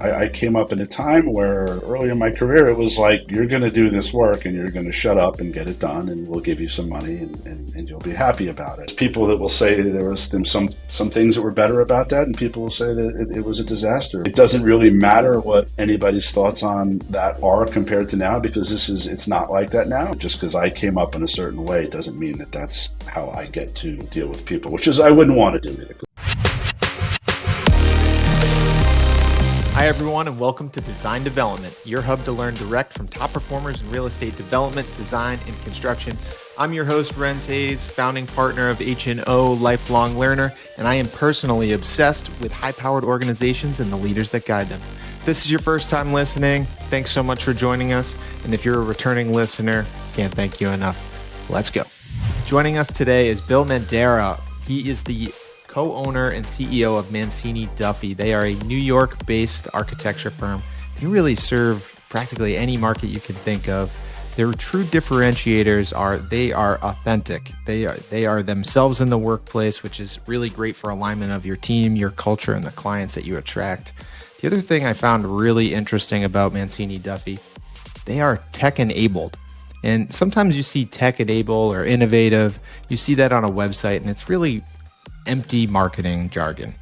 I came up in a time where early in my career, it was like, you're going to do this work and you're going to shut up and get it done, and we'll give you some money and you'll be happy about it. People that will say there was some things that were better about that, and people will say that it was a disaster. It doesn't really matter what anybody's thoughts on that are compared to now, because it's not like that now. Just because I came up in a certain way doesn't mean that that's how I get to deal with people, which is I wouldn't want to do either. Hi, everyone, and welcome to Design Development, your hub to learn direct from top performers in real estate development, design, and construction. I'm your host, Rens, founding partner of H&O Lifelong Learner, and I am personally obsessed with high-powered organizations and the leaders that guide them. If this is your first time listening, thanks so much for joining us. And if you're a returning listener, can't thank you enough. Let's go. Joining us today is Bill Mandara. He is the co-owner and CEO of Mancini Duffy. They are a New York-based architecture firm. They really serve practically any market you can think of. Their true differentiators are they are authentic. They are themselves in the workplace, which is really great for alignment of your team, your culture, and the clients that you attract. The other thing I found really interesting about Mancini Duffy, they are tech-enabled. And sometimes you see tech-enabled or innovative. You see that on a website, and it's really empty marketing jargon.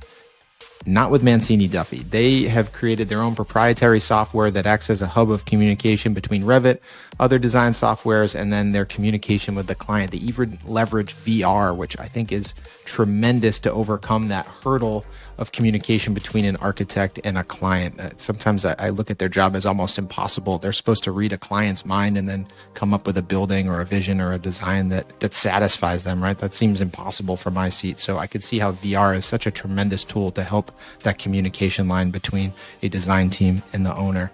Not with Mancini Duffy. They have created their own proprietary software that acts as a hub of communication between Revit, other design softwares, and then their communication with the client. They even leverage VR, which I think is tremendous to overcome that hurdle of communication between an architect and a client. Sometimes I look at their job as almost impossible. They're supposed to read a client's mind and then come up with a building or a vision or a design that satisfies them, right? That seems impossible from my seat. So I could see how VR is such a tremendous tool to help that communication line between a design team and the owner.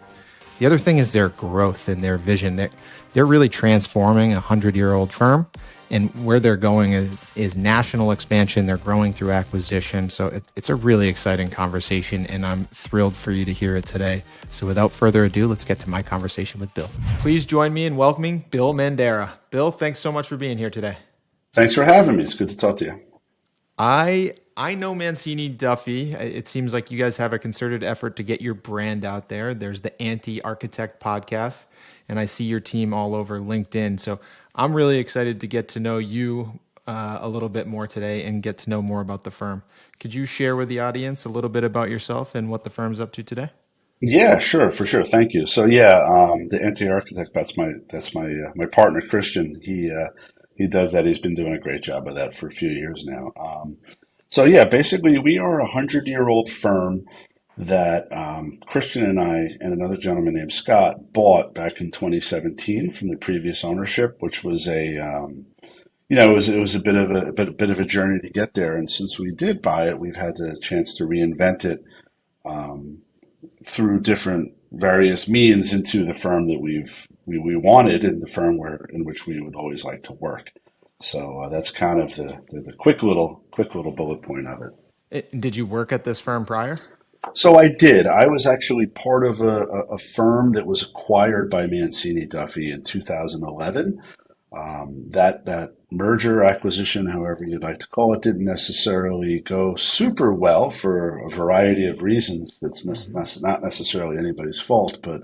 The other thing is their growth and their vision. They're really transforming a 100-year-old firm, and where they're going is national expansion. They're growing through acquisition. So it's a really exciting conversation, and I'm thrilled for you to hear it today. So without further ado, let's get to my conversation with Bill. Please join me in welcoming Bill Mandara. Bill, thanks so much for being here today. Thanks for having me. It's good to talk to you. I know Mancini Duffy. It seems like you guys have a concerted effort to get your brand out there. There's the Anti-Architect podcast, and I see your team all over LinkedIn. So I'm really excited to get to know you a little bit more today and get to know more about the firm. Could you share with the audience a little bit about yourself and what the firm's up to today? Yeah, sure, for sure. Thank you. So the Anti-Architect, that's my partner, Christian. He does that. He's been doing a great job of that for a few years now. Basically, we are a 100-year-old firm that Christian and I and another gentleman named Scott bought back in 2017 from the previous ownership, which was it was a bit of a journey to get there. And since we did buy it, we've had the chance to reinvent it through different various means into the firm that we wanted, and the firm in which we would always like to work. So that's kind of the quick little bullet point of it. Did you work at this firm prior? So I did. I was actually part of a firm that was acquired by Mancini Duffy in 2011. That merger, acquisition, however you'd like to call it, didn't necessarily go super well for a variety of reasons. That's not necessarily anybody's fault, but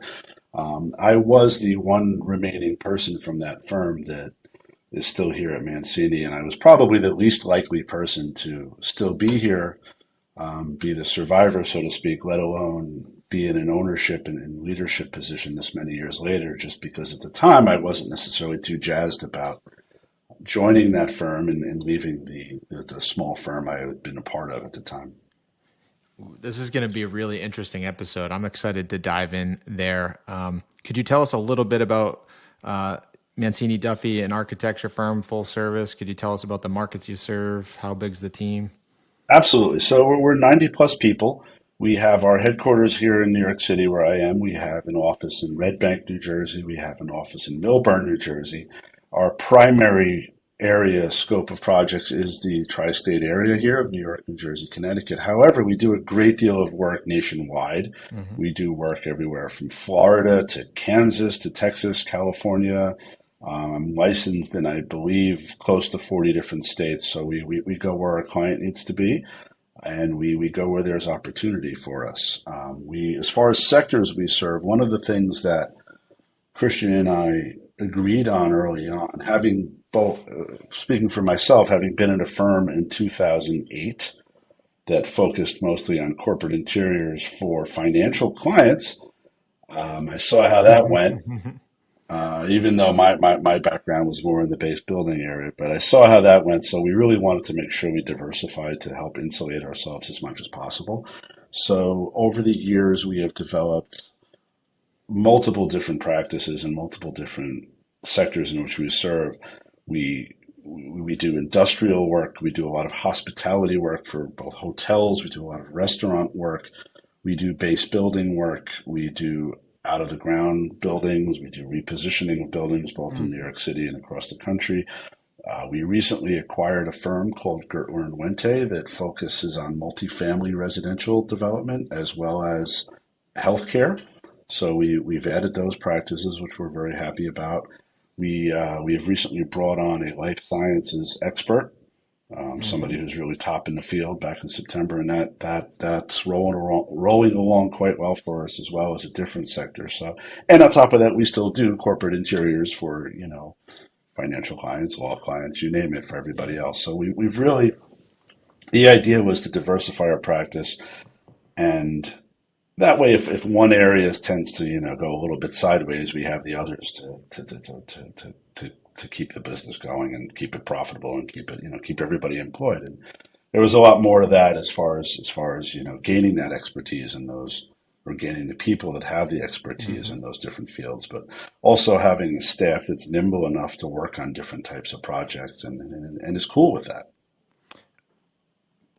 I was the one remaining person from that firm that is still here at Mancini, and I was probably the least likely person to still be here, be the survivor, so to speak, let alone be in an ownership and leadership position this many years later, just because at the time I wasn't necessarily too jazzed about joining that firm and leaving the small firm I had been a part of at the time. This is going to be a really interesting episode. I'm excited to dive in there. Could you tell us a little bit about Mancini Duffy, an architecture firm, full service? Could you tell us about the markets you serve? How big's the team? Absolutely. So we're 90 plus people. We have our headquarters here in New York City, where I am. We have an office in Red Bank, New Jersey. We have an office in Millburn, New Jersey. Our primary area scope of projects is the tri-state area here of New York, New Jersey, Connecticut. However, we do a great deal of work nationwide. Mm-hmm. We do work everywhere from Florida to Kansas to Texas, California. I'm licensed in, I believe, close to 40 different states. So we go where our client needs to be. and we go where there's opportunity for us. As far as sectors we serve, one of the things that Christian and I agreed on early on, having both, speaking for myself, having been in a firm in 2008 that focused mostly on corporate interiors for financial clients, I saw how that went. Even though my background was more in the base building area, but I saw how that went. So we really wanted to make sure we diversified to help insulate ourselves as much as possible. So over the years, we have developed multiple different practices and multiple different sectors in which we serve. We do industrial work. We do a lot of hospitality work for both hotels. We do a lot of restaurant work. We do base building work. We do out of the ground buildings. We do repositioning of buildings both in New York City and across the country. We recently acquired a firm called Gertler and Wente that focuses on multifamily residential development as well as healthcare. So we've added those practices, which we're very happy about. We have recently brought on a life sciences expert, somebody who's really top in the field back in September, and that's rolling along quite well for us as well as a different sector. So, and on top of that, we still do corporate interiors for financial clients, law clients, you name it, for everybody else. So we've really, the idea was to diversify our practice, and that way, if one area tends to go a little bit sideways, we have the others to keep the business going and keep it profitable and keep everybody employed. And there was a lot more to that as far as gaining that expertise in those, or gaining the people that have the expertise in those different fields, but also having a staff that's nimble enough to work on different types of projects and is cool with that.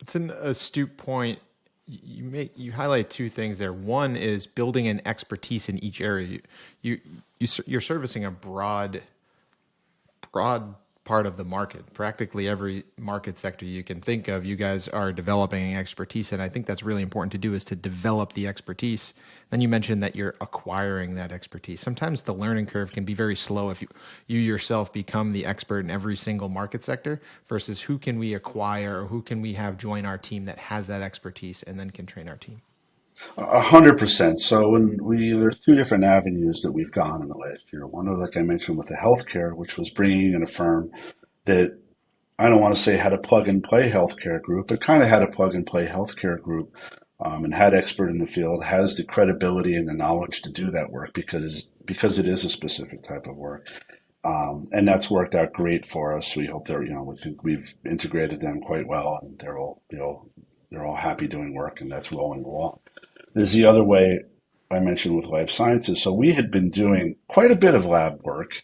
It's an astute point. You highlight two things there. One is building an expertise in each area. You're servicing a broad part of the market. Practically every market sector you can think of, you guys are developing expertise, and I think that's really important to do, is to develop the expertise. Then you mentioned that you're acquiring that expertise. Sometimes the learning curve can be very slow if you yourself become the expert in every single market sector, versus who can we acquire or who can we have join our team that has that expertise and then can train our team. 100%. So there's two different avenues that we've gone in the last year. One was, like I mentioned, with the healthcare, which was bringing in a firm that, I don't want to say had a plug and play healthcare group, but kind of had a plug and play healthcare group, and had expert in the field, has the credibility and the knowledge to do that work because it is a specific type of work. And that's worked out great for us. We hope we think we've integrated them quite well, and they're all happy doing work, and that's rolling along. There's the other way I mentioned with life sciences. So we had been doing quite a bit of lab work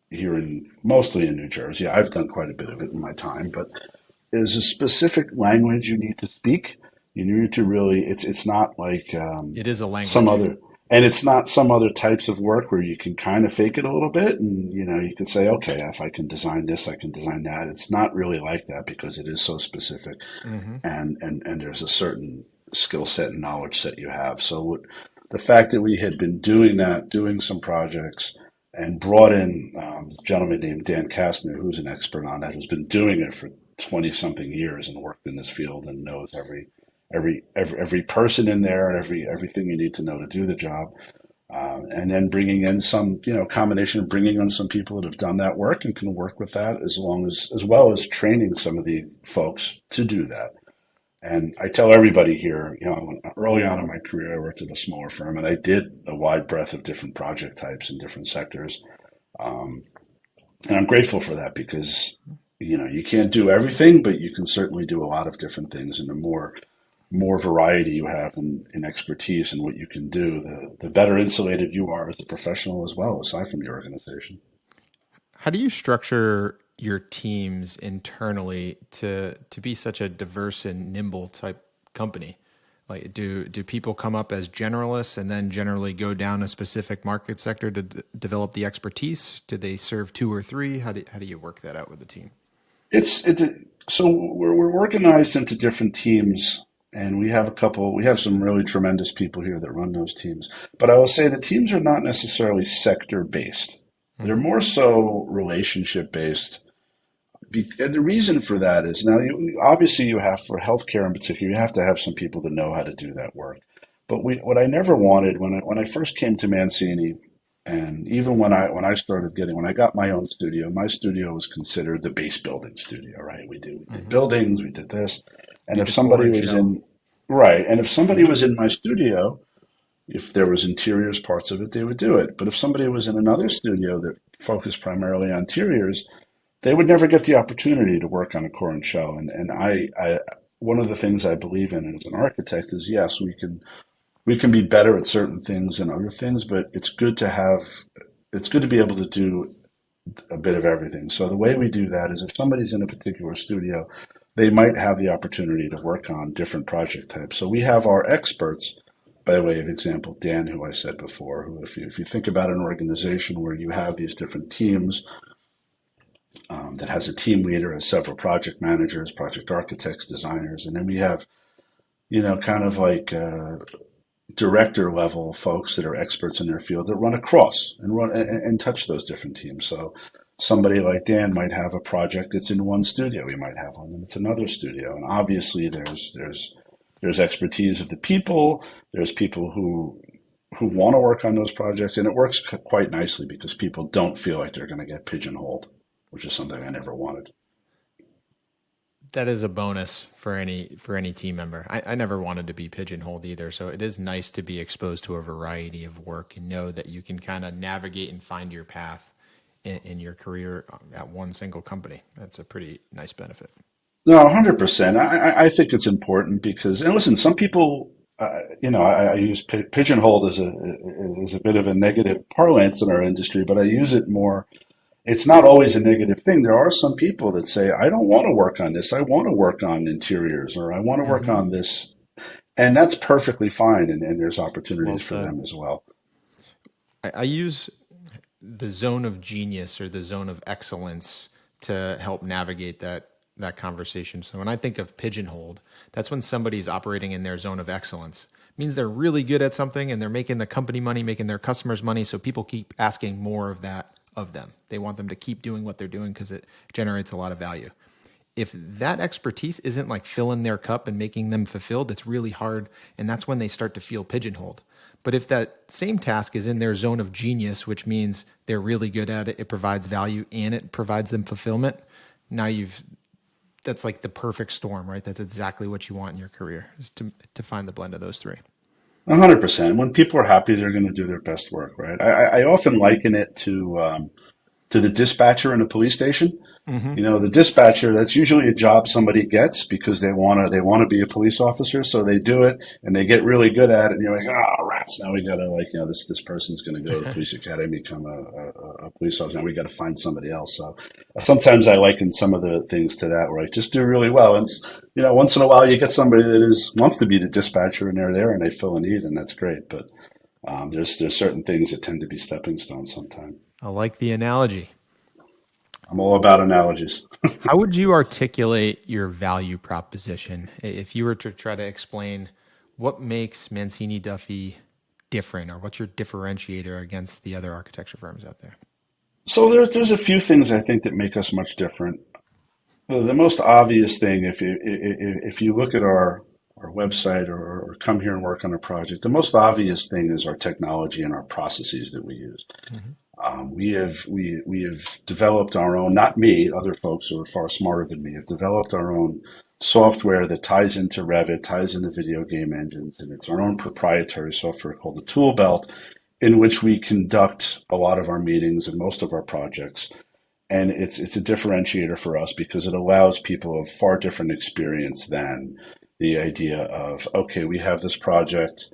here mostly in New Jersey. I've done quite a bit of it in my time, but there's a specific language you need to speak. You need to really, it's not like it is a language. And it's not some other types of work where you can kind of fake it a little bit and, you can say, okay, if I can design this, I can design that. It's not really like that because it is so specific, and there's a certain skill set and knowledge set you have. So the fact that we had been doing some projects and brought in a gentleman named Dan Kastner, who's an expert on that, who's been doing it for 20 something years and worked in this field and knows every person in there and everything you need to know to do the job. And then bringing in some, combination of bringing in some people that have done that work and can work with that, as well as training some of the folks to do that. And I tell everybody here, early on in my career, I worked at a smaller firm, and I did a wide breadth of different project types in different sectors. And I'm grateful for that because, you can't do everything, but you can certainly do a lot of different things. And the more variety you have in expertise and what you can do, the better insulated you are as a professional as well, aside from the organization. How do you structure your teams internally to be such a diverse and nimble type company? Like, do people come up as generalists and then generally go down a specific market sector to develop the expertise? Do they serve two or three? How do you work that out with the team? So we're organized into different teams, and we have some really tremendous people here that run those teams. But I will say the teams are not necessarily sector based. They're more so relationship based, And the reason for that is now, obviously, you have for healthcare in particular, you have to have some people that know how to do that work. But what I never wanted when I first came to Mancini, and even when I started when I got my studio was considered the base building studio, right? We did Hmm. buildings, we did this, and Be if the core somebody and was shell. in right, and if somebody was in my studio, if there was interiors parts of it, they would do it. But if somebody was in another studio that focused primarily on interiors, they would never get the opportunity to work on a core and shell. And one of the things I believe in as an architect is yes, we can be better at certain things than other things, but it's good to be able to do a bit of everything. So the way we do that is if somebody's in a particular studio, they might have the opportunity to work on different project types. So we have our experts, by way of example, Dan, who I said before, who if you think about an organization where you have these different teams that has a team leader, has several project managers, project architects, designers, and then we have, kind of like director level folks that are experts in their field that run across and touch those different teams. So somebody like Dan might have a project that's in one studio. He might have one that's another studio. And obviously there's expertise of the people. There's people who want to work on those projects, and it works quite nicely because people don't feel like they're going to get pigeonholed, which is something I never wanted. That is a bonus for any team member. I never wanted to be pigeonholed either, so it is nice to be exposed to a variety of work and know that you can kind of navigate and find your path in your career at one single company. That's a pretty nice benefit. No, 100%. I think it's important because, and listen, some people, I use pigeonholed as a bit of a negative parlance in our industry, but I use it more. It's not always a negative thing. There are some people that say, I don't want to work on this. I want to work on interiors or I want to work Hmm. on this. And that's perfectly fine. And there's Well opportunities for said. them as well. I use the zone of genius or the zone of excellence to help navigate that conversation. So when I think of pigeonholed, that's when somebody's operating in their zone of excellence. It means they're really good at something and they're making the company money, making their customers money. So people keep asking more of that of them. They want them to keep doing what they're doing because it generates a lot of value. If that expertise isn't like filling their cup and making them fulfilled, it's really hard. And that's when they start to feel pigeonholed. But if that same task is in their zone of genius, which means they're really good at it, it provides value and it provides them fulfillment. Now that's like the perfect storm, right? That's exactly what you want in your career is to find the blend of those three. 100%. When people are happy, they're going to do their best work, right? I often liken it to the dispatcher in a police station. Hmm. The dispatcher, that's usually a job somebody gets because they want to be a police officer, so they do it and they get really good at it. And you're like, oh, rats! Now we got to this person's going to go to the police academy, become a police officer. Now we got to find somebody else. So sometimes I liken some of the things to that, where I just do really well. And once in a while you get somebody that wants to be the dispatcher, and they're there and they fill a need, and that's great. But there's certain things that tend to be stepping stones sometimes. I like the analogy. I'm all about analogies. How would you articulate your value proposition if you were to try to explain what makes Mancini Duffy different or what's your differentiator against the other architecture firms out there? So there's a few things I think that make us much different. The most obvious thing, if you look at our website or come here and work on a project, the most obvious thing is our technology and our processes that we use. Hmm. We have developed our own, not me, other folks who are far smarter than me, have developed our own software that ties into Revit, ties into video game engines, and it's our own proprietary software called the Tool Belt, in which we conduct a lot of our meetings and most of our projects. And it's a differentiator for us because it allows people of far different experience than the idea of, okay, we have this project.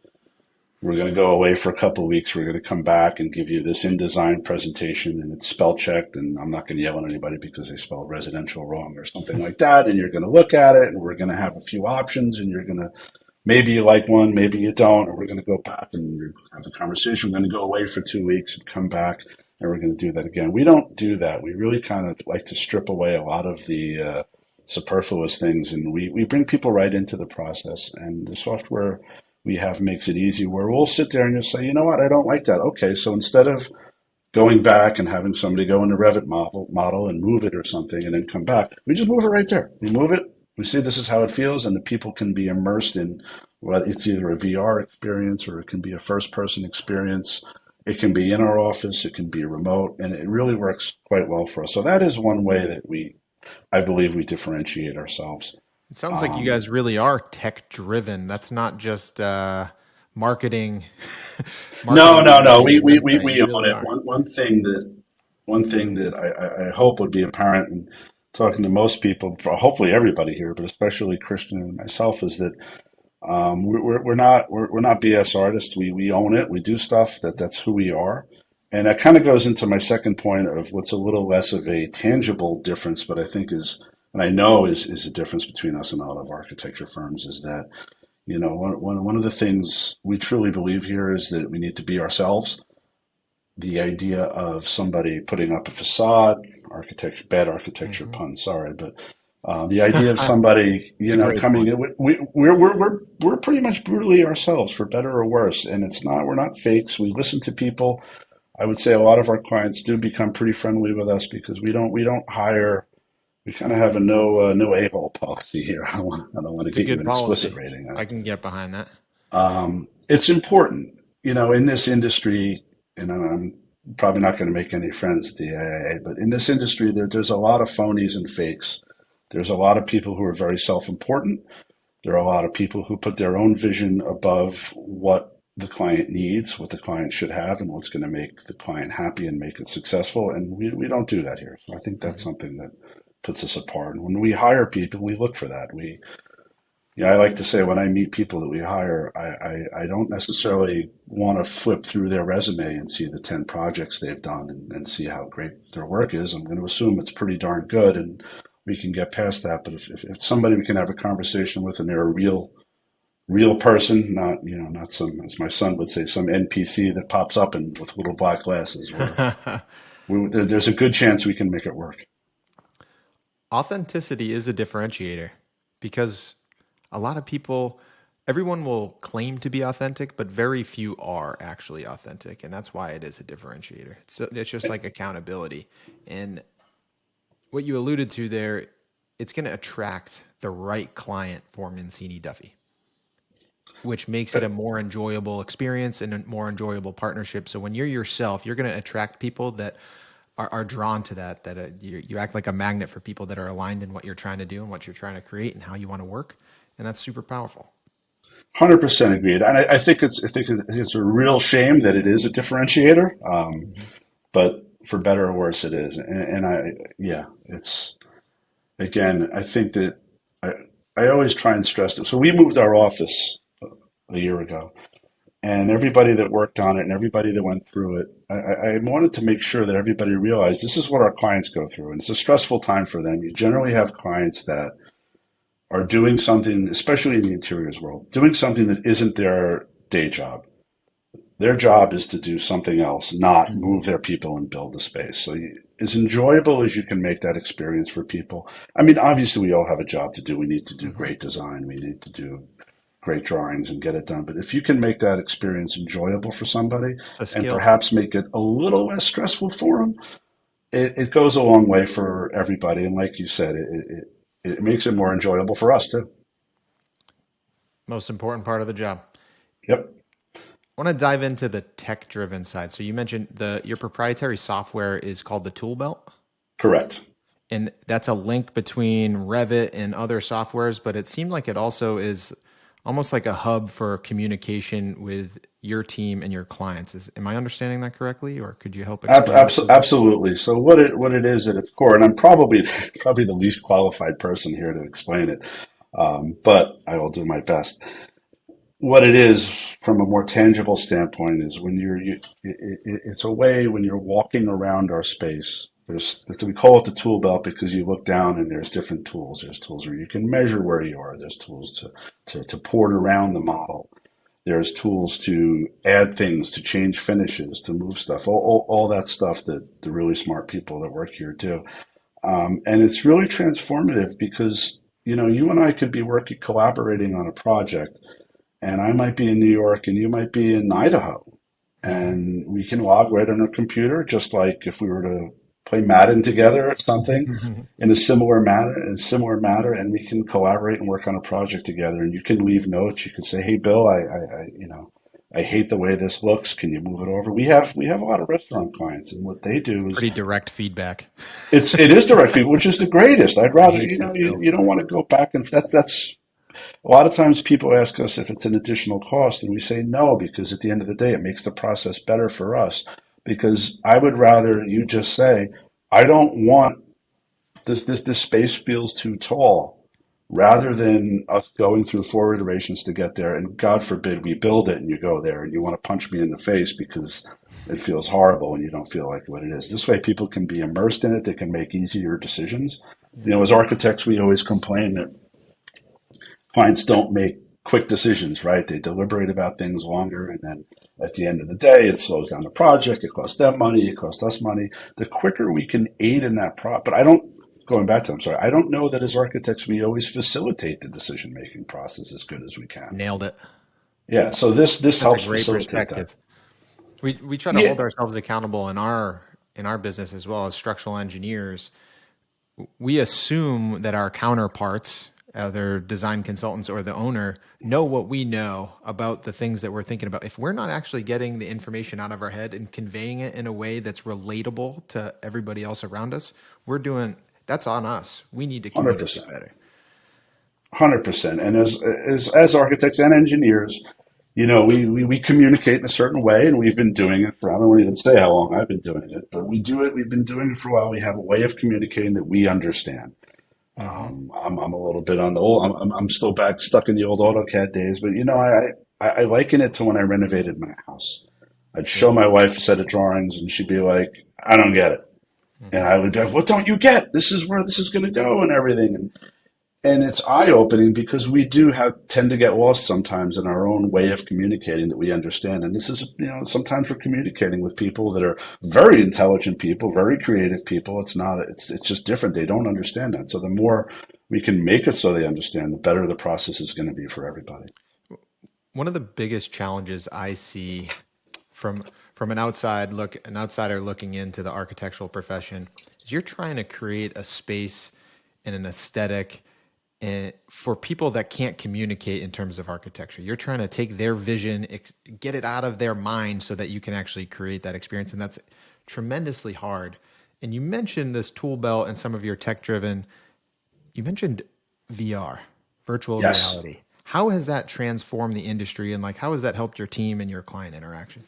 We're going to go away for a couple of weeks. We're going to come back and give you this InDesign presentation, and it's spell checked. And I'm not going to yell at anybody because they spelled residential wrong or something like that. And you're going to look at it, and we're going to have a few options, and you're going to maybe you like one, maybe you don't, and we're going to go back and have a conversation. We're going to go away for 2 weeks and come back, and we're going to do that again. We don't do that. We really kind of like to strip away a lot of the superfluous things, and we bring people right into the process. And the software we have makes it easy where we'll sit there and you'll say, you know what, I don't like that. Okay, so instead of going back and having somebody go in the Revit model and move it or something and then come back. We just move it right there. We move it. We see this is how it feels, and the people can be immersed in, well, it's either a VR experience or it can be a first person experience. It can be in our office, it can be remote, and it really works quite well for us. So that is one way that I believe we differentiate ourselves. It sounds like you Um, guys really are tech driven. That's not just marketing, no, marketing no, no. your website. We You own really it. are. One thing that I hope would be apparent in talking to most people, hopefully everybody here, but especially Christian and myself, is that we're not BS artists. We own it. We do stuff that's who we are, and that kind of goes into my second point of what's a little less of a tangible difference, but I think is, and I know is a difference between us and a lot of architecture firms is that one of the things we truly believe here is that we need to be ourselves. The idea of somebody putting up a facade, architecture, bad architecture Hmm. pun, sorry, but the idea of somebody, It's a great coming one. in, we're pretty much brutally ourselves, for better or worse, and we're not fakes. We listen to people. I would say a lot of our clients do become pretty friendly with us because we don't hire. We kind of have a no a-hole policy here. I don't want to It's a get you good an explicit policy. rating. I can get behind that. It's important, in this industry, and I'm probably not going to make any friends at the AIA, but in this industry, there's a lot of phonies and fakes. There's a lot of people who are very self-important. There are a lot of people who put their own vision above what the client needs, what the client should have, and what's going to make the client happy and make it successful. And we don't do that here. So I think that's Mhm. something that puts us apart. And when we hire people, we look for that. I like to say when I meet people that we hire, I don't necessarily want to flip through their resume and see the 10 projects they've done and see how great their work is. I'm going to assume it's pretty darn good and we can get past that. But if it's somebody we can have a conversation with and they're a real person, not some, as my son would say, some NPC that pops up and with little black glasses, there's a good chance we can make it work. Authenticity is a differentiator because a lot of people, everyone will claim to be authentic, but very few are actually authentic. And that's why it is a differentiator. It's just like accountability. And what you alluded to there, it's going to attract the right client for Mancini Duffy, which makes it a more enjoyable experience and a more enjoyable partnership. So when you're yourself, you're going to attract people that are drawn to that you act like a magnet for people that are aligned in what you're trying to do and what you're trying to create and how you want to work. And that's super powerful. 100% agreed. And I think it's a real shame that it is a differentiator. Mhm. But for better or worse, it is. Yeah, it's again, I think that I, I always try and stress it. So we moved our office a year ago, and everybody that worked on it and everybody that went through it, I wanted to make sure that everybody realized this is what our clients go through, and it's a stressful time for them. You generally have clients that are doing something, especially in the interiors world, doing something that isn't their day job. Their job is to do something else, not Mhm. move their people and build the space. So, as enjoyable as you can make that experience for people. I mean, obviously, we all have a job to do. We need to do Mhm. great design. We need to do great drawings and get it done. But if you can make that experience enjoyable for somebody It's a and skill. perhaps make it a little less stressful for them, it goes a long way for everybody. And like you said, it makes it more enjoyable for us too. Most important part of the job. Yep, I want to dive into the tech driven side. So you mentioned your proprietary software is called the Tool Belt, correct. and that's a link between Revit and other softwares, but it seemed like it also is almost like a hub for communication with your team and your clients. Am I understanding that correctly, or could you help explain that a little bit? Absolutely. So what it is at its core, and I'm probably probably the least qualified person here to explain it, but I will do my best. What it is from a more tangible standpoint is when it's a way when you're walking around our space. We call it the tool belt because you look down and there's different tools. There's tools where you can measure where you are. There's tools to port around the model. There's tools to add things, to change finishes, to move stuff, all that stuff that the really smart people that work here do. And it's really transformative because, you and I could be working, collaborating on a project, and I might be in New York and you might be in Idaho. and we can log right on our computer, just like if we were to play Madden together or something in a similar manner, and we can collaborate and work on a project together. And you can leave notes. You can say, "Hey, Bill, I hate the way this looks. Can you move it over?" We have a lot of restaurant clients, and what they do is Pretty direct feedback. it is direct feedback, which is the greatest. I'd I rather, hate this, Bill. you don't want to go back and that's a lot of times people ask us if it's an additional cost, and we say no, because at the end of the day, it makes the process better for us. Because I would rather you just say, I don't want this space feels too tall, rather than us going through four iterations to get there. And God forbid we build it and you go there and you want to punch me in the face because it feels horrible and you don't feel like what it is. This way, people can be immersed in it. They can make easier decisions. As architects, we always complain that clients don't make quick decisions, right? They deliberate about things longer, and then at the end of the day, it slows down the project. It costs them money. It costs us money. The quicker we can aid in that but going back to, I'm sorry, I don't know that as architects, we always facilitate the decision-making process as good as we can. Nailed it. Yeah. So this That's a helps great facilitate that. perspective. We try to Yeah. hold ourselves accountable in our business as well as structural engineers. We assume that our counterparts, other design consultants or the owner, know what we know about the things that we're thinking about. If we're not actually getting the information out of our head and conveying it in a way that's relatable to everybody else around us, that's on us. We need to communicate 100%. better. 100%. And as architects and engineers, we communicate in a certain way, and we've been doing it for, I don't even say how long I've been doing it, but we do it. We've been doing it for a while. We have a way of communicating that we understand. I'm a little bit on the old, I'm still stuck in the old AutoCAD days, but I liken it to when I renovated my house. I'd show my wife a set of drawings and she'd be like, I don't get it. And I would be like, what don't you get? This is where this is going to go and everything. And it's eye-opening because we do tend to get lost sometimes in our own way of communicating that we understand. And this is, sometimes we're communicating with people that are very intelligent people, very creative people. It's just different. They don't understand that. So the more we can make it so they understand, the better the process is going to be for everybody. One of the biggest challenges I see from an outsider looking into the architectural profession is you're trying to create a space and an aesthetic and for people that can't communicate in terms of architecture. You're trying to take their vision, get it out of their mind so that you can actually create that experience. And that's tremendously hard. And you mentioned this tool belt and some of your you mentioned VR, virtual Yes. reality. How has that transformed the industry, and how has that helped your team and your client interaction?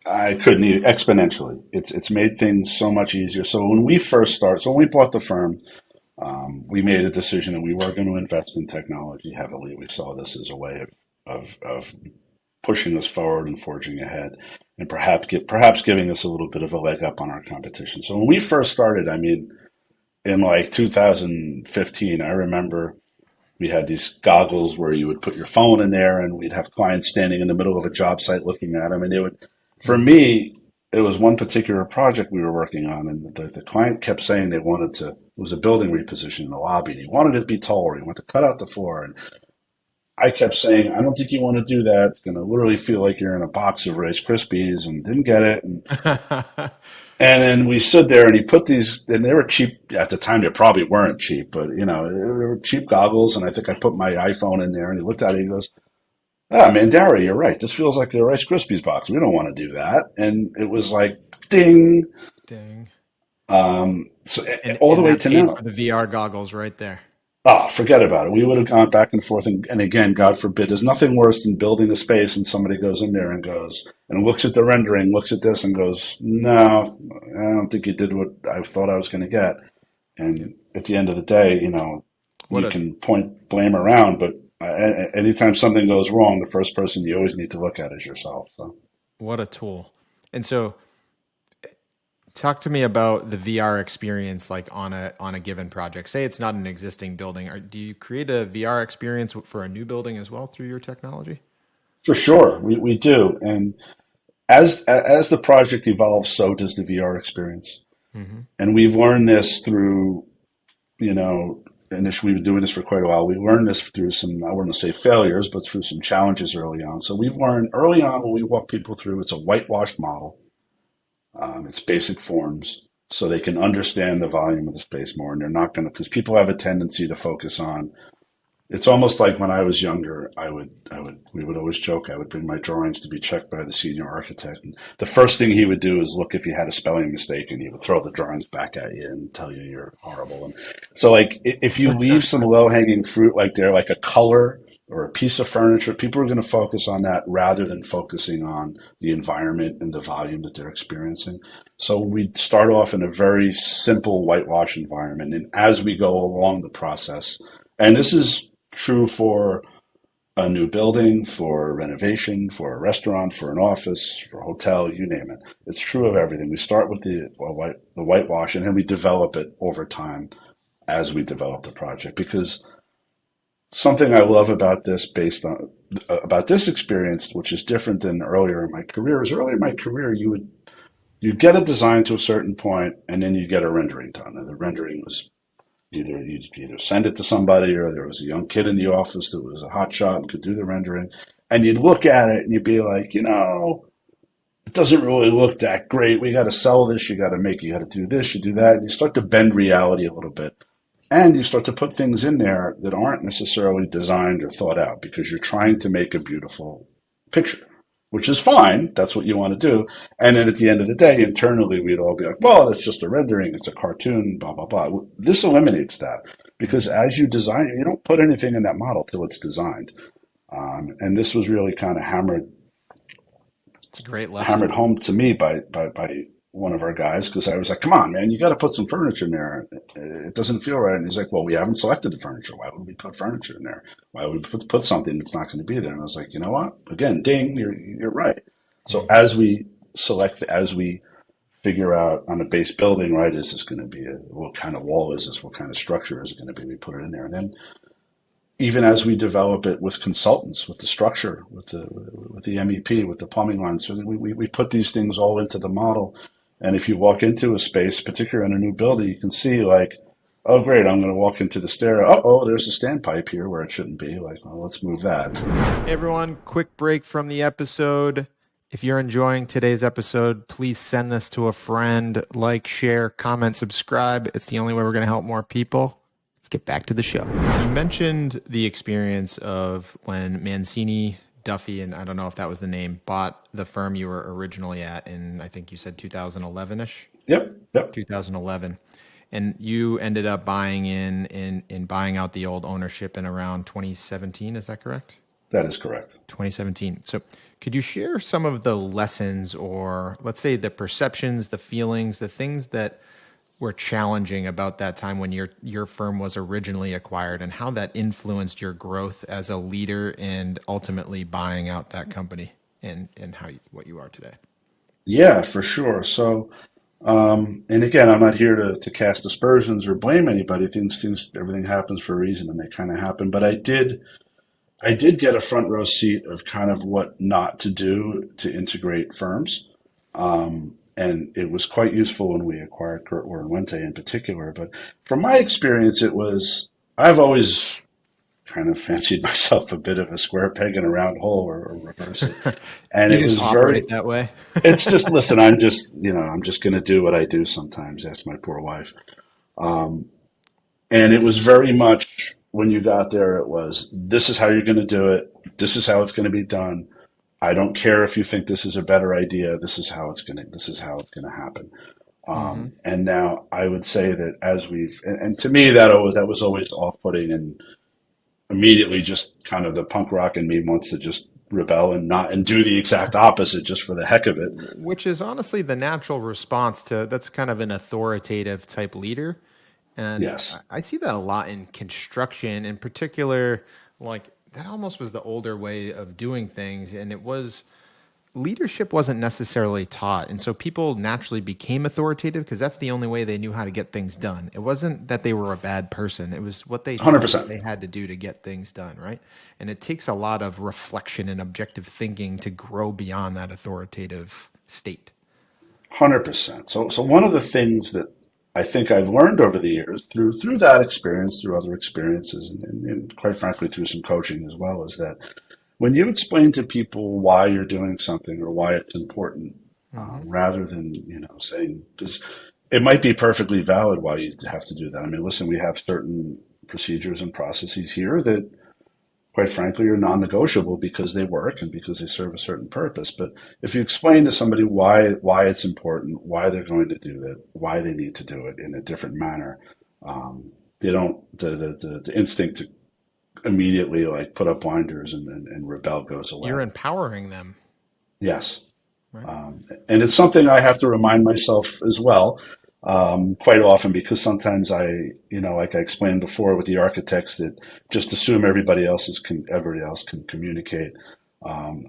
I couldn't exponentially. It's made things so much easier. So when we bought the firm, we made a decision that we were going to invest in technology heavily. We saw this as a way of pushing us forward and forging ahead, and perhaps giving us a little bit of a leg up on our competition. So when we first started, in 2015, I remember we had these goggles where you would put your phone in there, and we'd have clients standing in the middle of a job site looking at them. And for me, it was one particular project we were working on, and the client kept saying they wanted to. It was a building reposition in the lobby, and he wanted it to be taller. He wanted to cut out the floor, and I kept saying, I don't think you want to do that. It's going to literally feel like you're in a box of Rice Krispies, and didn't get it. And then we stood there, and he put these, and they were cheap at the time. They probably weren't cheap, but they were cheap goggles. And I think I put my iPhone in there, and he looked at it. He goes, Mandara, you're right. This feels like a Rice Krispies box. We don't want to do that. And it was like, ding. Dang. So all the way to now. For the VR goggles right there. Oh, forget about it. We would have gone back and forth. And again, God forbid, there's nothing worse than building a space and somebody goes in there and looks at the rendering, looks at this and goes, no, I don't think you did what I thought I was going to get. And at the end of the day, you can point blame around, but anytime something goes wrong, the first person you always need to look at is yourself. So, what a tool. And so talk to me about the VR experience, on a given project. Say it's not an existing building. Do you create a VR experience for a new building as well through your technology? For sure, we do. And as the project evolves, so does the VR experience. Mm-hmm. And we've learned this through, initially, we've been doing this for quite a while. We learned this through some, I wouldn't say failures, but through some challenges early on. So we've learned early on when we walk people through, it's a whitewashed model. It's basic forms so they can understand the volume of the space more. And they're not going to, because people have a tendency to focus on, it's almost like when I was younger, we would always joke, I would bring my drawings to be checked by the senior architect. And the first thing he would do is look if you had a spelling mistake and he would throw the drawings back at you and tell you you're horrible. And so like, if you leave some low hanging fruit, like they're like a color or a piece of furniture, people are going to focus on that rather than focusing on the environment and the volume that they're experiencing. So we start off in a very simple whitewash environment. And as we go along the process, and this is true for a new building, for a renovation, for a restaurant, for an office, for a hotel, you name it. It's true of everything. We start with the whitewash and then we develop it over time as we develop the project. Because something I love about this about this experience, which is different than earlier in my career, is earlier in my career you'd get a design to a certain point and then you get a rendering done. And the rendering was you'd either send it to somebody or there was a young kid in the office that was a hot shot and could do the rendering. And you'd look at it and you'd be like, it doesn't really look that great. We got to sell this. You got to do this, you do that. And you start to bend reality a little bit. And you start to put things in there that aren't necessarily designed or thought out because you're trying to make a beautiful picture, which is fine. That's what you want to do. And then at the end of the day, internally, we'd all be like, well, it's just a rendering. It's a cartoon, blah, blah, blah. This eliminates that because as you design it, you don't put anything in that model till it's designed. And this was really kind of It's a great lesson. hammered home to me by one of our guys because I was like, come on, man, you got to put some furniture in there. It doesn't feel right. And he's like, well, we haven't selected the furniture. Why would we put furniture in there? Why would we put something that's not going to be there? And I was like, you know what? Again, ding, you're right. So as we figure out on a base building, right, is this going to be what kind of wall is this? What kind of structure is it going to be? We put it in there. And then even as we develop it with consultants, with the structure, with the MEP, with the plumbing lines, so we put these things all into the model. And if you walk into a space, particularly in a new building, you can see like, oh, great, I'm going to walk into the stair. Oh, there's a standpipe here where it shouldn't be. Like, well, let's move that. Hey everyone, quick break from the episode. If you're enjoying today's episode, please send this to a friend, like, share, comment, subscribe. It's the only way we're going to help more people. Let's get back to the show. You mentioned the experience of when Mancini Duffy, and I don't know if that was the name, bought the firm you were originally at in, I think you said 2011-ish? Yep. 2011. And you ended up buying in buying out the old ownership in around 2017, is that correct? That is correct. 2017. So could you share some of the lessons or let's say the perceptions, the feelings, the things that were challenging about that time when your firm was originally acquired and how that influenced your growth as a leader and ultimately buying out that company and what you are today? Yeah, for sure. So, and again, I'm not here to cast aspersions or blame anybody. Everything happens for a reason, and they kind of happen. But I did get a front row seat of kind of what not to do to integrate firms. And it was quite useful when we acquired Kurt Warren Wente in particular. But from my experience, I've always kind of fancied myself a bit of a square peg in a round hole or reverse it. And you it just was operate that way. it's just, listen, I'm just going to do what I do sometimes. That's my poor wife. And it was very much when you got there, it was, this is how you're going to do it. This is how it's going to be done. I don't care if you think this is a better idea. This is how it's going to happen. And now I would say that and to me, that was always off-putting and immediately just kind of the punk rock in me wants to just rebel and do the exact opposite just for the heck of it. Which is honestly the natural response to, that's kind of an authoritative type leader. And Yes. I see that a lot in construction in particular, like that almost was the older way of doing things. And leadership wasn't necessarily taught. And so people naturally became authoritative because that's the only way they knew how to get things done. It wasn't that they were a bad person. It was what they 100%. they had to do to get things done, right? And it takes a lot of reflection and objective thinking to grow beyond that authoritative state. 100%. So one of the things that I think I've learned over the years through that experience, through other experiences, and quite frankly through some coaching as well, is that when you explain to people why you're doing something or why it's important, Hmm. rather than saying, because it might be perfectly valid why you have to do that. I mean, listen, we have certain procedures and processes here that quite frankly, are non-negotiable because they work and because they serve a certain purpose. But if you explain to somebody why it's important, why they're going to do it, why they need to do it in a different manner, they don't the instinct to immediately like put up blinders and rebel goes You're away. empowering them, Yes. right? And it's something I have to remind myself as well, quite often, because sometimes like I explained before with the architects, that just assume everybody else can communicate.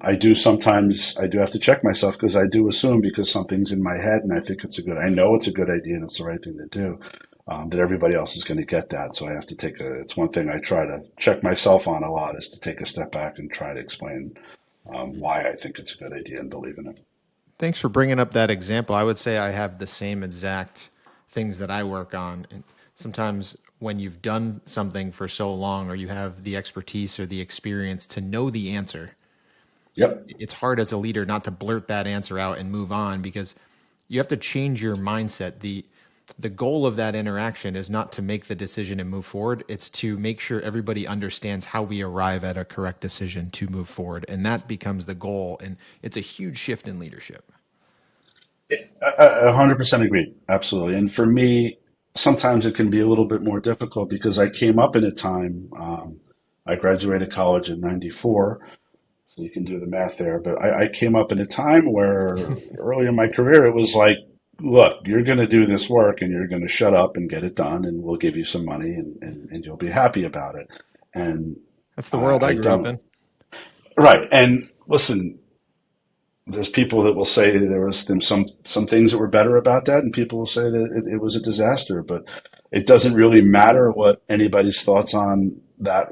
I do have to check myself because I do assume because something's in my head and I know it's a good idea and it's the right thing to do, that everybody else is going to get that. So I have to it's one thing I try to check myself on a lot is to take a step back and try to explain why I think it's a good idea and believe in it. Thanks for bringing up that example. I would say I have the same exact things that I work on. And sometimes when you've done something for so long or you have the expertise or the experience to know the answer, Yep. it's hard as a leader not to blurt that answer out and move on because you have to change your mindset. The goal of that interaction is not to make the decision and move forward. It's to make sure everybody understands how we arrive at a correct decision to move forward. And that becomes the goal. And it's a huge shift in leadership. 100% agree. Absolutely. And for me, sometimes it can be a little bit more difficult because I came up in a time, I graduated college in 94, so you can do the math there. But I came up in a time where early in my career, it was like, look, you're going to do this work and you're going to shut up and get it done, and we'll give you some money and you'll be happy about it. And That's the world I I grew up don't, in. right. And listen, there's people that will say some things that were better about that, and people will say that it was a disaster. But it doesn't really matter what anybody's thoughts on that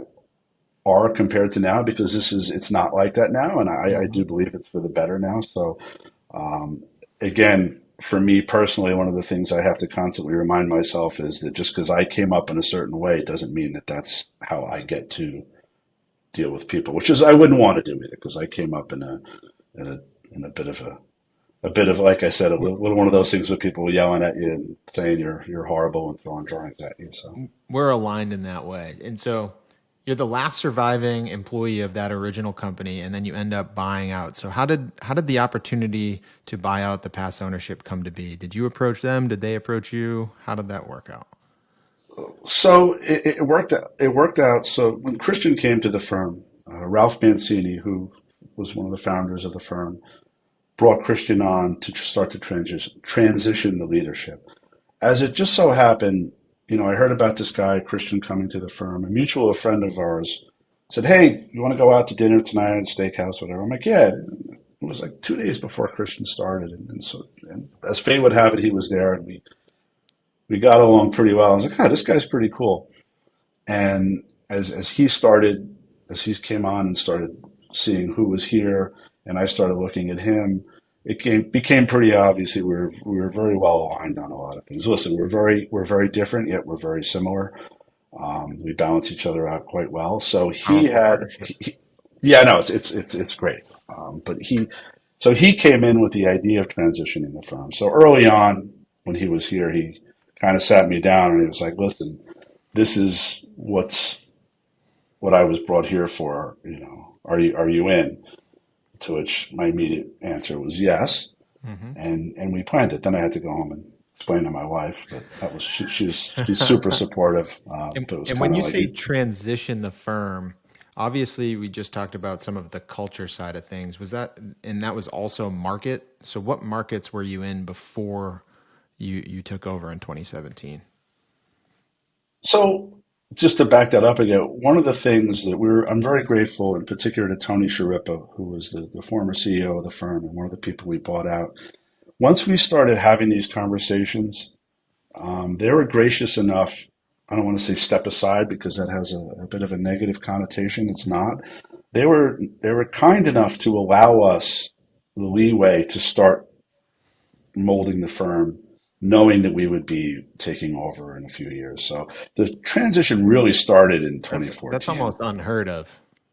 are compared to now, because it's not like that now, and I Hmm. do believe it's for the better now. So again, for me personally, one of the things I have to constantly remind myself is that just because I came up in a certain way doesn't mean that that's how I get to deal with people, which is I wouldn't want to do either, because I came up in a in a bit of, like I said, a little one of those things with people yelling at you and saying you're horrible and throwing drawings at you. So, We're aligned in that way. And so you're the last surviving employee of that original company and then you end up buying out. So how did the opportunity to buy out the past ownership come to be? Did you approach them? Did they approach you? How did that work out? it worked out. It worked out. So when Christian came to the firm, Ralph Mancini, who was one of the founders of the firm, brought Christian on to start to transition the leadership. As it just so happened, I heard about this guy, Christian, coming to the firm. A mutual friend of ours said, "Hey, you want to go out to dinner tonight at a steakhouse, whatever?" I'm like, "Yeah." It was like 2 days before Christian started, and as fate would have it, he was there, and we got along pretty well. I was like, "Ah, this guy's pretty cool." And as he came on and started seeing who was here, and I started looking at him, became pretty obvious that we were very well aligned on a lot of things. Listen, we're very different, yet we're very similar. We balance each other out quite well. So Powerful partnership. yeah, no, it's great. So he came in with the idea of transitioning the firm. So early on, when he was here, he kind of sat me down and he was like, "Listen, this is what I was brought here for. Are you in?" To which my immediate answer was yes, Hmm. and we planned it. Then I had to go home and explain to my wife, but that was she's super supportive. And, But it was and kind when of you like, say transition the firm, obviously we just talked about some of the culture side of things. And that was also market. So what markets were you in before you took over in 2017? so. Just to back that up again, one of the things that I'm very grateful, in particular to Tony Sharippa, who was the former CEO of the firm and one of the people we bought out. Once we started having these conversations, they were gracious enough. I don't want to say step aside because that has a bit of a negative connotation. It's not. They were kind enough to allow us the leeway to start molding the firm knowing that we would be taking over in a few years. So the transition really started in That's 2014. almost unheard of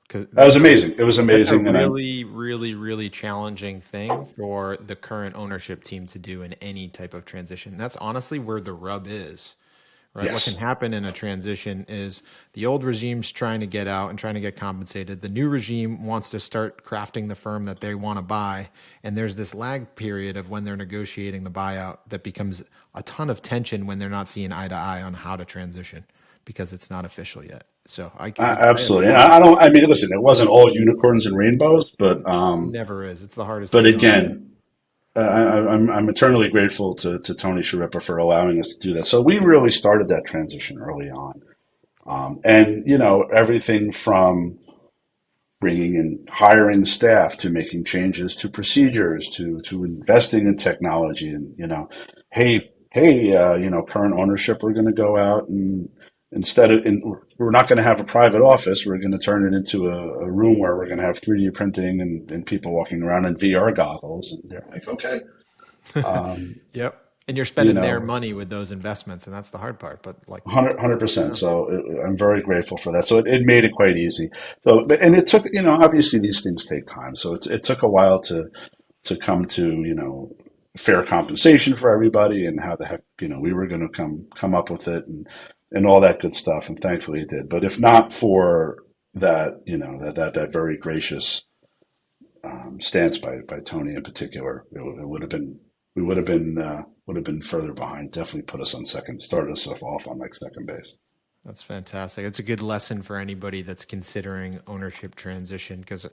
because That was amazing. It was that's a amazing, and I really, really, really challenging thing for the current ownership team to do in any type of transition. That's honestly where the rub is, right? What can yes, happen in a transition is the old regime's trying to get out and trying to get compensated. The new regime wants to start crafting the firm that they want to buy. And there's this lag period of when they're negotiating the buyout that becomes a ton of tension when they're not seeing eye to eye on how to transition because it's not official yet. So I absolutely. And understand. I don't. I mean, listen, it wasn't all unicorns and rainbows, Never is. It's the hardest thing but to go through. again, I'm eternally grateful to Tony Sharippa for allowing us to do that. So we really started that transition early on, and everything from bringing in hiring staff to making changes to procedures to investing in technology and current ownership, we're going to go out and we're not going to have a private office, we're going to turn it into a room where we're going to have 3D printing and people walking around in VR goggles, and they're like, okay, um, Yep. And you're you spending their know money with those investments, and that's the hard part. But like, 100%. yeah, So I'm very grateful for that. So it made it quite easy. So, and it took, obviously these things take time. So it took a while to come to, fair compensation for everybody and how the heck, we were going to come up with it and all that good stuff. And thankfully it did. But if not for that, that very gracious stance by Tony in particular, it would have been we would have been further behind. Definitely put us on second, started us off on like second base. that's fantastic. It's a good lesson for anybody that's considering ownership transition because,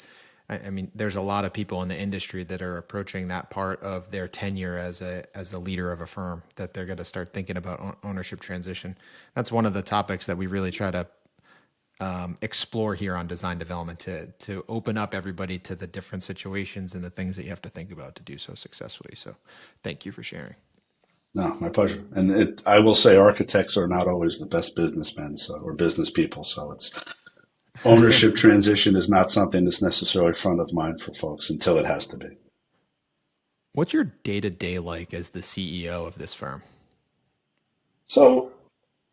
I mean, there's a lot of people in the industry that are approaching that part of their tenure as a leader of a firm that they're going to start thinking about ownership transition. That's one of the topics that we really try to explore here on design development to open up everybody to the different situations and the things that you have to think about to do so successfully. So, thank you for sharing. No, my pleasure. And I will say, architects are not always the best businessmen, or business people. So it's ownership transition is not something that's necessarily front of mind for folks until it has to be. What's your day to day like as the CEO of this firm? So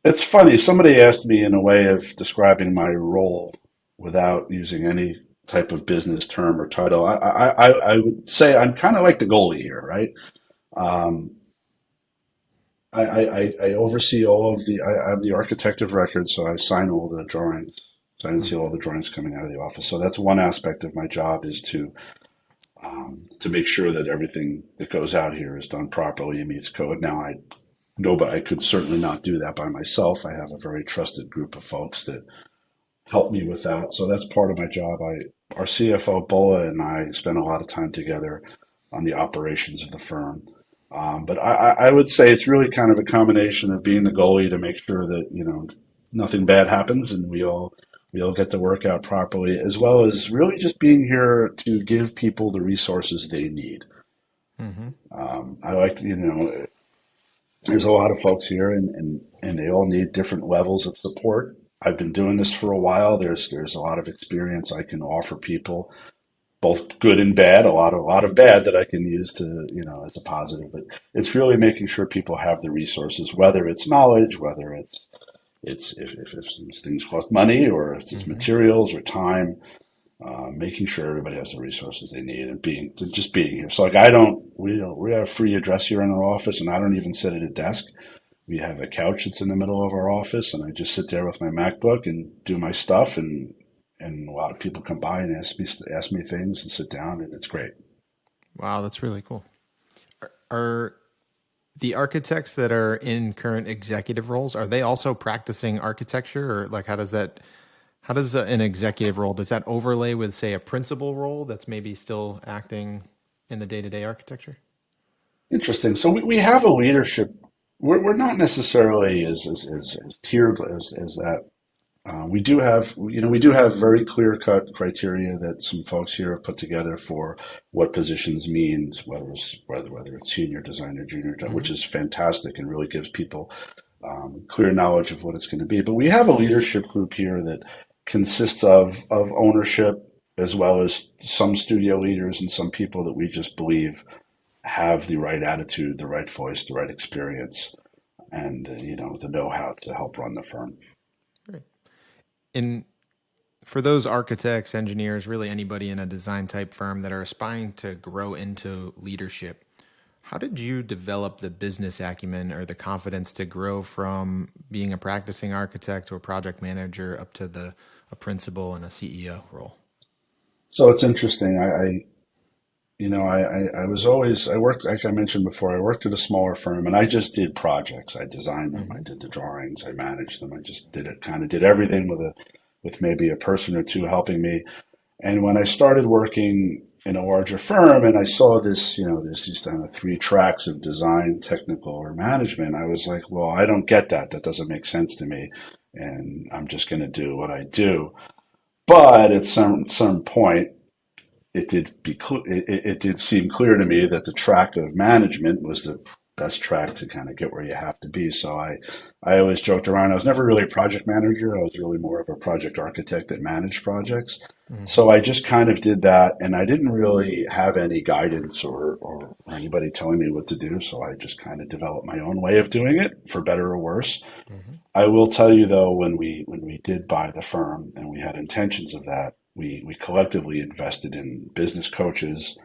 it's funny. Somebody asked me in a way of describing my role without using any type of business term or title. I would say I'm kind of like the goalie here, right? Um, I oversee all of I'm the architect of record, so I sign all the drawings. So I see all the drawings coming out of the office. So that's one aspect of my job is to make sure that everything that goes out here is done properly and meets code. Now I know, but I could certainly not do that by myself. I have a very trusted group of folks that help me with that. So that's part of my job. Our CFO Bola and I spend a lot of time together on the operations of the firm. But I would say it's really kind of a combination of being the goalie to make sure that nothing bad happens and we all get to work out properly, as well as really just being here to give people the resources they need. Mm-hmm. I like to, there's a lot of folks here and they all need different levels of support. I've been doing this for a while. There's a lot of experience I can offer people, both good and bad, a lot of bad that I can use to, as a positive. But it's really making sure people have the resources, whether it's knowledge, whether it's if some things cost money or if it's Mm-hmm. materials or time, making sure everybody has the resources they need and just being here. So like we have free address here in our office and I don't even sit at a desk. We have a couch that's in the middle of our office and I just sit there with my MacBook and do my stuff and a lot of people come by and ask me things and sit down and it's great. Wow, that's really cool. Are the architects that are in current executive roles, are they also practicing architecture or like how does an executive role, does that overlay with say a principal role that's maybe still acting in the day-to-day architecture? Interesting. So we have a leadership. We're not necessarily as tiered as that. We do have very clear cut criteria that some folks here have put together for what positions means, whether it's senior designer, junior, Mm-hmm. which is fantastic and really gives people clear knowledge of what it's going to be. But we have a leadership group here that consists of ownership as well as some studio leaders and some people that we just believe have the right attitude, the right voice, the right experience, and the know-how to help run the firm. Right. And for those architects, engineers, really anybody in a design type firm that are aspiring to grow into leadership, how did you develop the business acumen or the confidence to grow from being a practicing architect to a project manager up to a principal and a CEO role? So it's interesting. I was always, I worked, like I mentioned before, I worked at a smaller firm and I just did projects. I designed them. I Mm-hmm. did the drawings. I managed them. I just did it, kind of did everything with maybe a person or two helping me. And when I started working in a larger firm and I saw this, there's these kind of three tracks of design, technical, or management, I was like, well, I don't get that. That doesn't make sense to me. And I'm just going to do what I do. But at some point, it did seem clear to me that the track of management was the best track to kind of get where you have to be. So I always joked around. I was never really a project manager. I was really more of a project architect that managed projects. Mm-hmm. So I just kind of did that, and I didn't really have any guidance or anybody telling me what to do. So I just kind of developed my own way of doing it, for better or worse. Mm-hmm. I will tell you though, when we did buy the firm and we had intentions of that, we collectively invested in business coaches,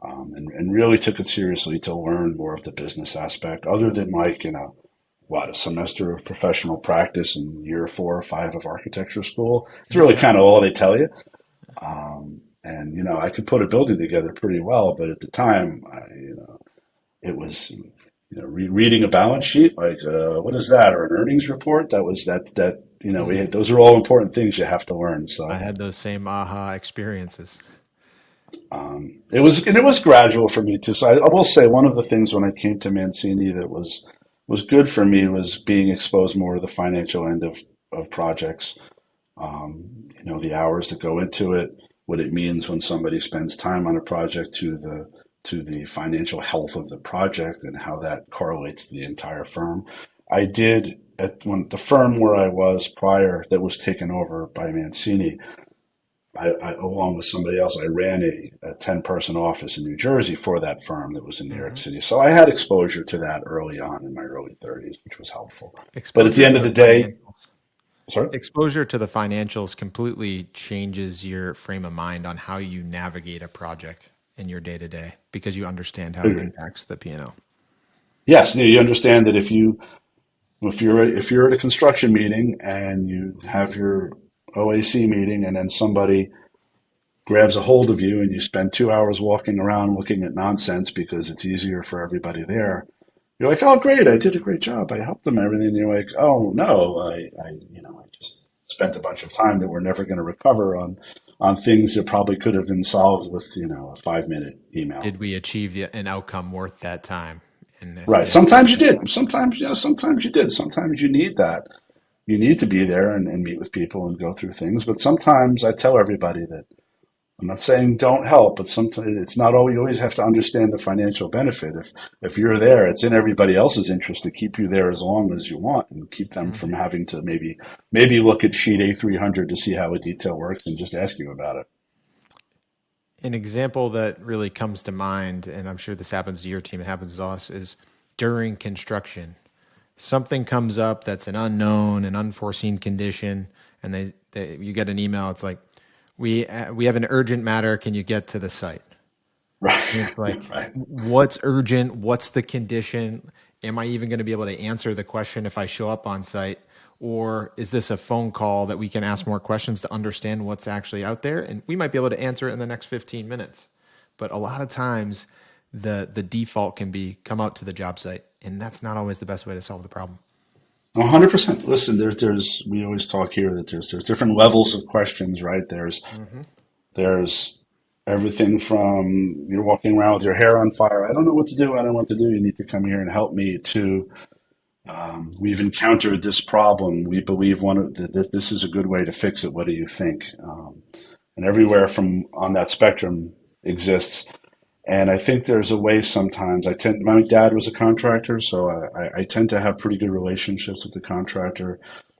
and really took it seriously to learn more of the business aspect, other than like, a semester of professional practice in year 4 or 5 of architecture school. It's really Yeah. kind of all they tell you. And I could put a building together pretty well, but at the time, it was reading a balance sheet, like what is that, or an earnings report. That was that we Mm-hmm. had, those are all important things you have to learn. I So had those same aha experiences. it was gradual for me too. So I will say one of the things when I came to Mancini that was good for me was being exposed more to the financial end of projects. The hours that go into it, what it means when somebody spends time on a project, to the financial health of the project and how that correlates to the entire firm. I did at the firm where I was prior that was taken over by Mancini. Along with somebody else, I ran a 10-person office in New Jersey for that firm that was in New York Mm-hmm. City. So I had exposure to that early on in my early 30s, which was helpful. But at the Exposure end to of the the day, financials. sorry? Exposure to the financials completely changes your frame of mind on how you navigate a project in your day to day because you understand how it Agree. impacts the P&L. Yes, you understand that if you're at a construction meeting and you have your OAC meeting and then somebody grabs a hold of you and you spend 2 hours walking around looking at nonsense because it's easier for everybody there, you're like, oh, great, I did a great job. I helped them everything. And you're like, oh, no, I just spent a bunch of time that we're never going to recover on things that probably could have been solved with, a 5-minute email. Did we achieve an outcome worth that time? And if Right. the outcome Sometimes you wasn't did. Sometimes you did. Sometimes you need that. You need to be there and meet with people and go through things. But sometimes I tell everybody that I'm not saying don't help, but sometimes it's not always, you always have to understand the financial benefit. If you're there, it's in everybody else's interest to keep you there as long as you want and keep them from Mhm. having to maybe look at sheet A300 to see how a detail works and just ask you about it. An example that really comes to mind, and I'm sure this happens to your team, it happens to us, is during construction. Something comes up that's an unknown, an unforeseen condition, and you get an email. It's like, we have an urgent matter. Can you get to the site? And it's Right. like, Right. what's urgent? What's the condition? Am I even going to be able to answer the question if I show up on site? Or is this a phone call that we can ask more questions to understand what's actually out there? And we might be able to answer it in the next 15 minutes. But a lot of times the default can be come out to the job site. And that's not always the best way to solve the problem. 100%. Listen, we always talk here that there's different levels of questions, right? Hmm. There's everything from you're walking around with your hair on fire. I don't know what to do. I don't know what to do. You need to come here and help me. To we've encountered this problem. We believe that this is a good way to fix it. What do you think? And everywhere from on that spectrum exists. And I think there's a way sometimes. My dad was a contractor, so I tend to have pretty good relationships with the contractor.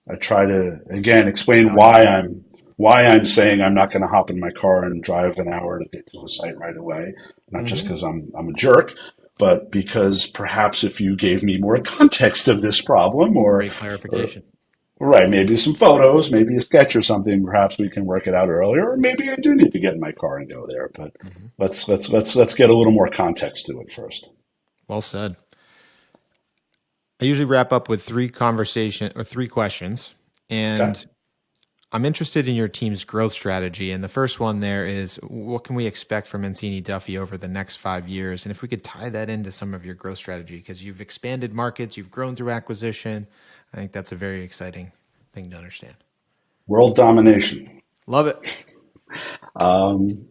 I try to, again, explain why Valuable. I'm saying I'm not going to hop in my car and drive an hour to get to a site right away, not just Hmm. because I'm a jerk, but because perhaps if you gave me more context of this problem Great or clarification. right, maybe some photos, maybe a sketch or something, perhaps we can work it out earlier, or maybe I do need to get in my car and go there. But Mhm. let's get a little more context to it first. Well said. I usually wrap up with three questions, Okay. and I'm interested in your team's growth strategy. And the first one there is, what can we expect from Mancini Duffy over the next 5 years? And if we could tie that into some of your growth strategy, because you've expanded markets, you've grown through acquisition. I think that's a very exciting thing to understand. World domination. Love it. Um,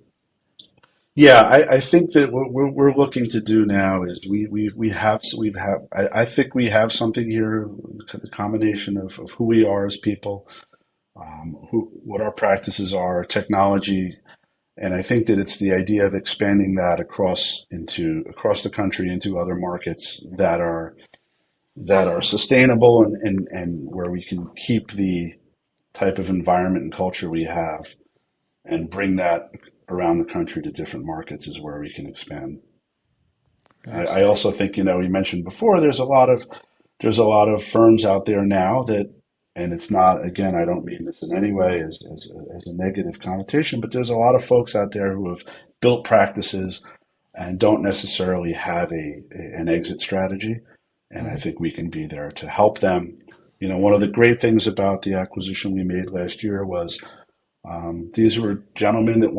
yeah, I think that what we're looking to do now is I think we have something here, the combination of who we are as people, what our practices are, technology, and I think that it's the idea of expanding that across the country into other markets that are sustainable and where we can keep the type of environment and culture we have and bring that around the country to different markets is where we can expand. Very I exciting. also think, you mentioned before, there's a lot of firms out there now that, and it's not, again, I don't mean this in any way as a negative connotation, but there's a lot of folks out there who have built practices and don't necessarily have an exit strategy. And I Mhm. think we can be there to help them. One of the great things about the acquisition we made last year was these were gentlemen that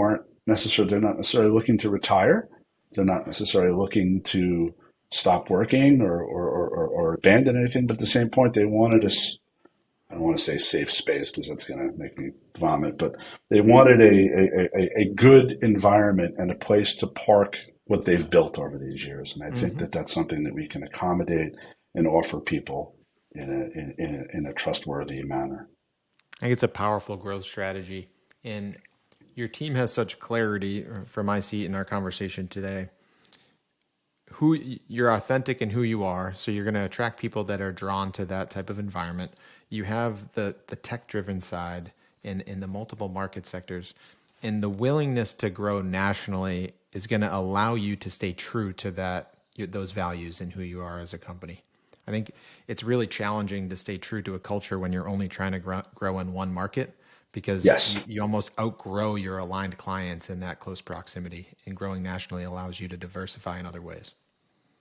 they're not necessarily looking to retire. They're not necessarily looking to stop working or abandon anything, but at the same point, they wanted us. I don't want to say safe space because that's going to make me vomit, but they wanted a good environment and a place to park what they've built over these years. And I think Mhm. that that's something that we can accommodate and offer people in a trustworthy manner. I think it's a powerful growth strategy. And your team has such clarity from my seat in our conversation today. Who you're authentic in who you are, so you're going to attract people that are drawn to that type of environment. You have the tech driven side in the multiple market sectors, and the willingness to grow nationally is going to allow you to stay true to those values and who you are as a company. I think it's really challenging to stay true to a culture when you're only trying to grow in one market, because Yes. you almost outgrow your aligned clients in that close proximity, and growing nationally allows you to diversify in other ways.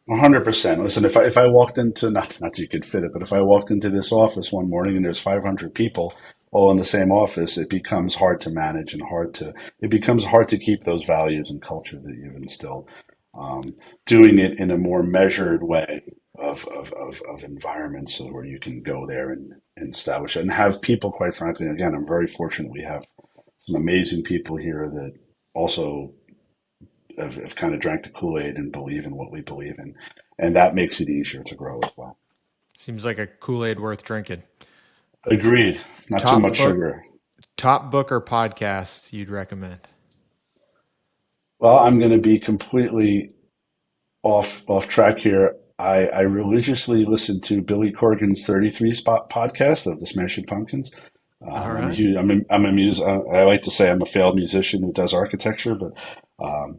100%. Listen, if I walked into, not that you could fit it, but if I walked into this office one morning and there's 500 people all in the same office, it becomes hard to manage and it becomes hard to keep those values and culture that you've instilled. Doing it in a more measured way of environments so where you can go there and establish it and have people, quite frankly, again, I'm very fortunate we have some amazing people here that also have kind of drank the Kool-Aid and believe in what we believe in. And that makes it easier to grow as well. Seems like a Kool-Aid worth drinking. Agreed. Not too Top much book, sugar. top book or podcast you'd recommend? Well, I'm going to be completely off track here. I religiously listen to Billy Corgan's 33 Spot podcast of the Smashing Pumpkins. All I'm a right. huge, I'm a I like to say I'm a failed musician who does architecture, but um,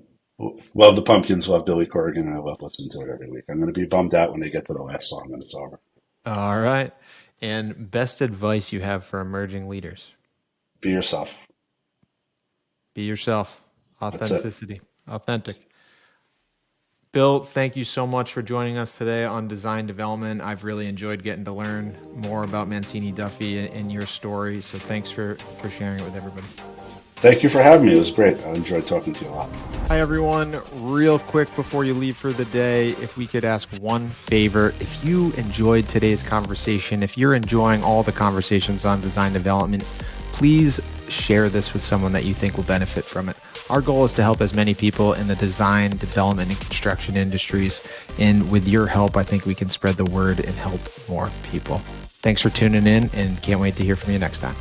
love the Pumpkins, love Billy Corgan, and I love listening to it every week. I'm going to be bummed out when they get to the last song and it's over. All right. And best advice you have for emerging leaders? Be yourself. Be yourself. That's it. Authenticity. Authentic. Bill, thank you so much for joining us today on Design Development. I've really enjoyed getting to learn more about Mancini Duffy and your story. So thanks for sharing it with everybody. Thank you for having me. It was great. I enjoyed talking to you a lot. Hi, everyone. Real quick before you leave for the day, if we could ask one favor. If you enjoyed today's conversation, if you're enjoying all the conversations on design development, please share this with someone that you think will benefit from it. Our goal is to help as many people in the design, development, and construction industries. And with your help, I think we can spread the word and help more people. Thanks for tuning in, and can't wait to hear from you next time.